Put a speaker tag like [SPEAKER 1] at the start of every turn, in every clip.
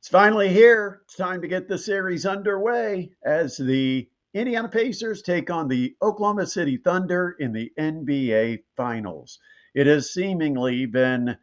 [SPEAKER 1] It's finally here. It's time to get the series underway as the Indiana Pacers take on the Oklahoma City Thunder in the NBA Finals. It has seemingly been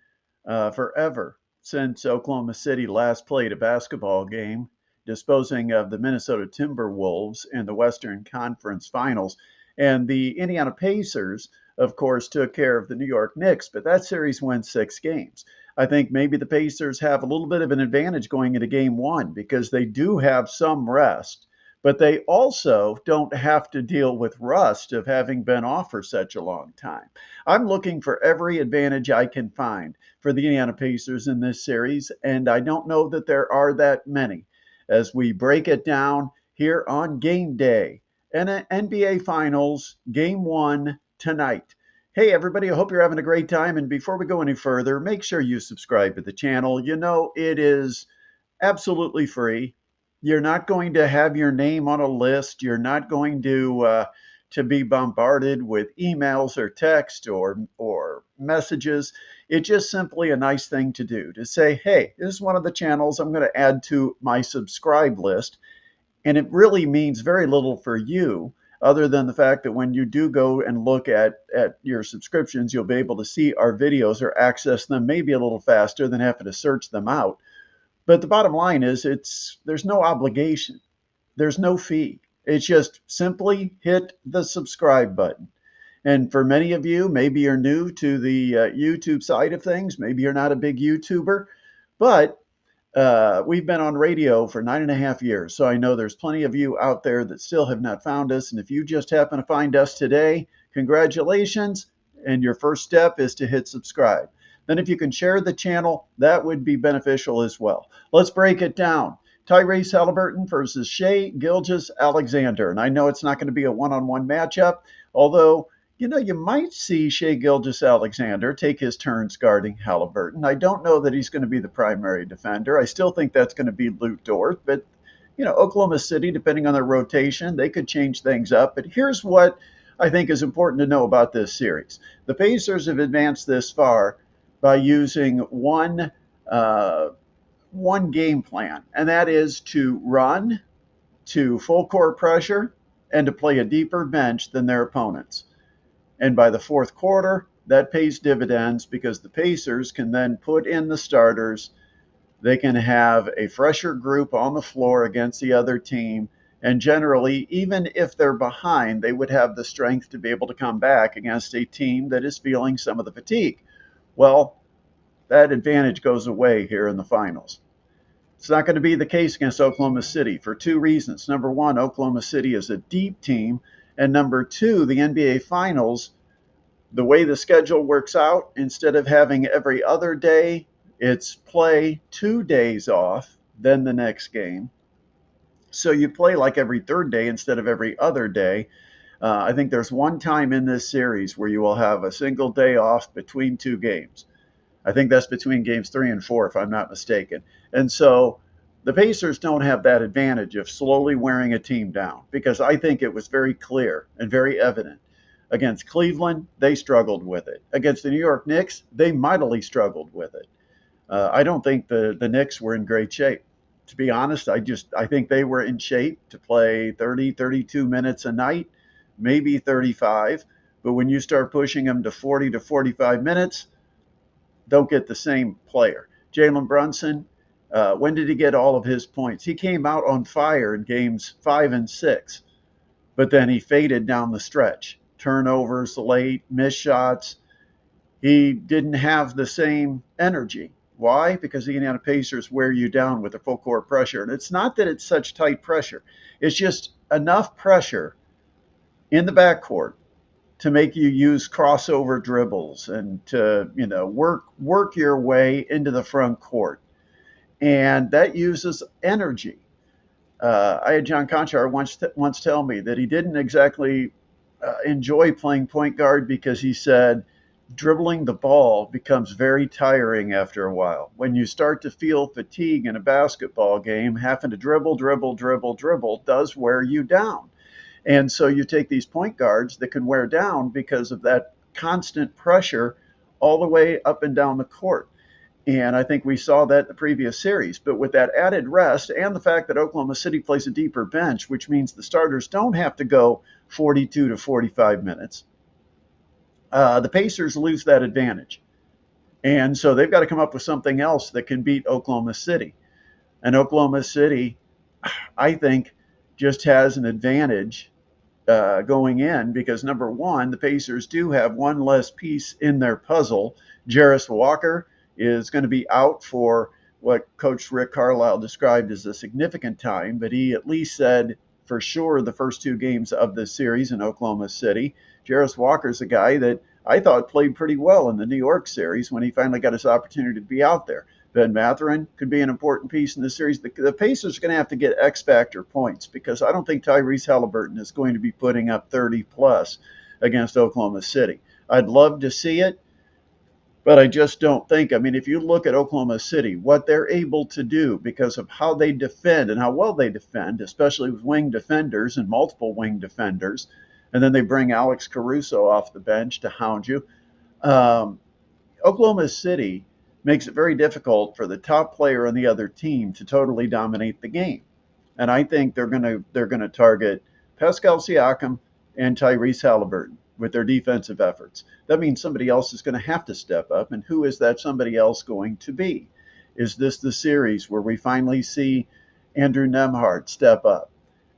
[SPEAKER 1] forever since Oklahoma City last played a basketball game, disposing of the Minnesota Timberwolves in the Western Conference Finals. And the Indiana Pacers, of course, took care of the New York Knicks, but that series went 6 games. I think maybe the Pacers have a little bit of an advantage going into game one because they do have some rest, but they also don't have to deal with rust of having been off for such a long time. I'm looking for every advantage I can find for the Indiana Pacers in this series, and I don't know that there are that many as we break it down here on game day. NBA Finals, game one tonight. Hey, everybody, I hope you're having a great time. And before we go any further, make sure you subscribe to the channel. You know, it is absolutely free. You're not going to have your name on a list. You're not going to be bombarded with emails or text or messages. It's just simply a nice thing to do to say, hey, this is one of the channels I'm going to add to my subscribe list. And it really means very little for you other than the fact that when you do go and look at your subscriptions, you'll be able to see our videos or access them maybe a little faster than having to search them out. But the bottom line is there's no obligation. There's no fee. It's just simply hit the subscribe button. And for many of you, maybe you're new to the YouTube side of things. Maybe you're not a big YouTuber, but we've been on radio for 9.5 years, so I know there's plenty of you out there that still have not found us. And if you just happen to find us today, congratulations. And your first step is to hit subscribe. Then if you can share the channel, that would be beneficial as well. Let's break it down. Tyrese Halliburton versus Shai Gilgeous-Alexander. And I know it's not going to be a one-on-one matchup, although you might see Shai Gilgeous-Alexander take his turns guarding Halliburton. I don't know that he's going to be the primary defender. I still think that's going to be Luke Dort, but Oklahoma City, depending on their rotation, they could change things up. But here's what I think is important to know about this series. The Pacers have advanced this far by using one game plan, and that is to run to full court pressure and to play a deeper bench than their opponents. And by the fourth quarter, that pays dividends because the Pacers can then put in the starters. They can have a fresher group on the floor against the other team. And generally, even if they're behind, they would have the strength to be able to come back against a team that is feeling some of the fatigue. Well, that advantage goes away here in the finals. It's not going to be the case against Oklahoma City for two reasons. Number one, Oklahoma City is a deep team. And number two, the NBA Finals, the way the schedule works out, instead of having every other day, it's play 2 days off, then the next game. So you play like every third day instead of every other day. I think there's one time in this series where you will have a single day off between two games. I think that's between games 3 and 4, if I'm not mistaken. And so the Pacers don't have that advantage of slowly wearing a team down because I think it was very clear and very evident. Against Cleveland, they struggled with it. Against the New York Knicks, they mightily struggled with it. I don't think the Knicks were in great shape. To be honest, I think they were in shape to play 30, 32 minutes a night, maybe 35. But when you start pushing them to 40 to 45 minutes, don't get the same player. Jalen Brunson, when did he get all of his points? He came out on fire in games 5 and 6, but then he faded down the stretch. Turnovers late, missed shots. He didn't have the same energy. Why? Because the Indiana Pacers wear you down with the full court pressure. And it's not that it's such tight pressure. It's just enough pressure in the backcourt to make you use crossover dribbles and to, work your way into the front court. And that uses energy. I had John Conchar once tell me that he didn't exactly enjoy playing point guard because he said dribbling the ball becomes very tiring after a while. When you start to feel fatigue in a basketball game, having to dribble does wear you down. And so you take these point guards that can wear down because of that constant pressure all the way up and down the court. And I think we saw that in the previous series. But with that added rest and the fact that Oklahoma City plays a deeper bench, which means the starters don't have to go 42 to 45 minutes, the Pacers lose that advantage. And so they've got to come up with something else that can beat Oklahoma City. And Oklahoma City, I think, just has an advantage going in because number one, the Pacers do have one less piece in their puzzle. Jarris Walker is going to be out for what Coach Rick Carlisle described as a significant time, but he at least said for sure the first two games of this series in Oklahoma City. Jarris Walker's a guy that I thought played pretty well in the New York series when he finally got his opportunity to be out there. Ben Mathurin could be an important piece in the series. The Pacers are going to have to get X factor points because I don't think Tyrese Halliburton is going to be putting up 30 plus against Oklahoma City. I'd love to see it, but I just don't think. I mean, if you look at Oklahoma City, what they're able to do because of how they defend and how well they defend, especially with wing defenders and multiple wing defenders, and then they bring Alex Caruso off the bench to hound you. Oklahoma City makes it very difficult for the top player on the other team to totally dominate the game. And I think they're gonna target Pascal Siakam and Tyrese Halliburton with their defensive efforts. That means somebody else is going to have to step up. And who is that somebody else going to be? Is this the series where we finally see Andrew Nembhard step up?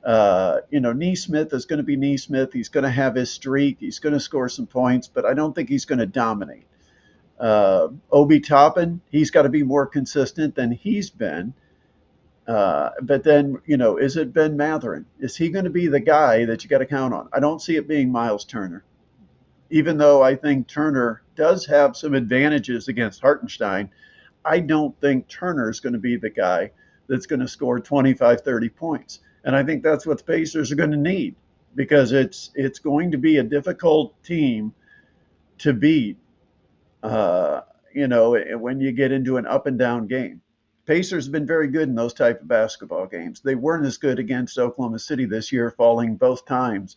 [SPEAKER 1] Neesmith is going to be Neesmith. He's going to have his streak. He's going to score some points, but I don't think he's going to dominate. Obi Toppin, he's got to be more consistent than he's been. But then, is it Ben Mathurin? Is he going to be the guy that you got to count on? I don't see it being Miles Turner, even though I think Turner does have some advantages against Hartenstein. I don't think Turner is going to be the guy that's going to score 25, 30 points. And I think that's what the Pacers are going to need because it's going to be a difficult team to beat, when you get into an up and down game. Pacers have been very good in those type of basketball games. They weren't as good against Oklahoma City this year, falling both times,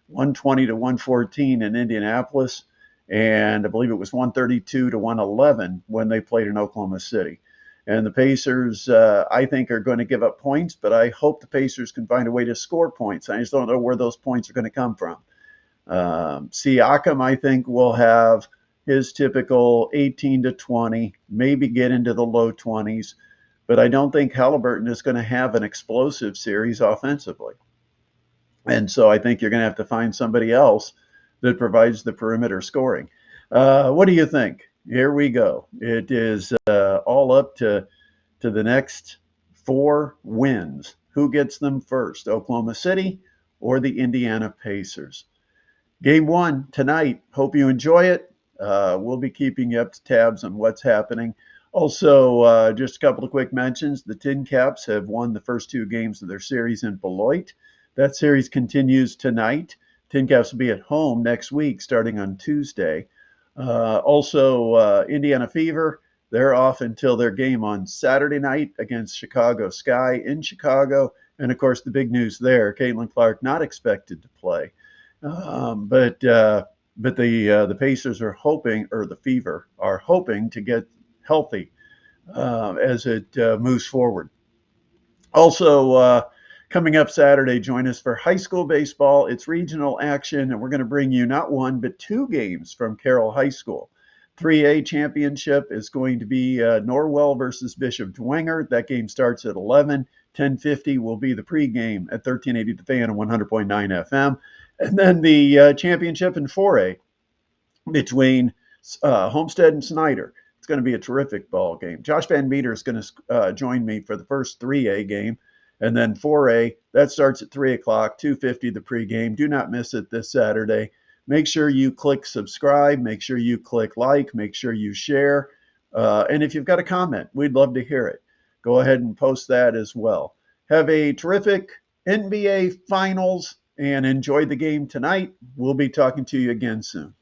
[SPEAKER 1] 120 to 114 in Indianapolis, and I believe it was 132 to 111 when they played in Oklahoma City. And the Pacers, I think, are going to give up points, but I hope the Pacers can find a way to score points. I just don't know where those points are going to come from. Siakam, I think, will have his typical 18 to 20, maybe get into the low 20s. But I don't think Halliburton is going to have an explosive series offensively. And so I think you're going to have to find somebody else that provides the perimeter scoring. What do you think? Here we go. It is all up to the next 4 wins. Who gets them first, Oklahoma City or the Indiana Pacers? Game 1 tonight. Hope you enjoy it. We'll be keeping you up to tabs on what's happening. Also, just a couple of quick mentions. The Tin Caps have won the first 2 games of their series in Beloit. That series continues tonight. Tin Caps will be at home next week starting on Tuesday. Indiana Fever, they're off until their game on Saturday night against Chicago Sky in Chicago. And, of course, the big news there, Caitlin Clark not expected to play. But the Pacers are hoping, or the Fever are hoping to get healthy as it moves forward. Also, coming up Saturday, join us for high school baseball. It's regional action, and we're going to bring you not 1, but 2 games from Carroll High School. 3A championship is going to be Norwell versus Bishop Dwenger. That game starts at 11. 10:50 will be the pregame at 1380 The Fan and 100.9 FM. And then the championship in 4A between Homestead and Snyder. It's going to be a terrific ball game. Josh Van Meter is going to join me for the first 3A game. And then 4A, that starts at 3 o'clock, 2:50 the pregame. Do not miss it this Saturday. Make sure you click subscribe. Make sure you click like. Make sure you share. And if you've got a comment, we'd love to hear it. Go ahead and post that as well. Have a terrific NBA Finals and enjoy the game tonight. We'll be talking to you again soon.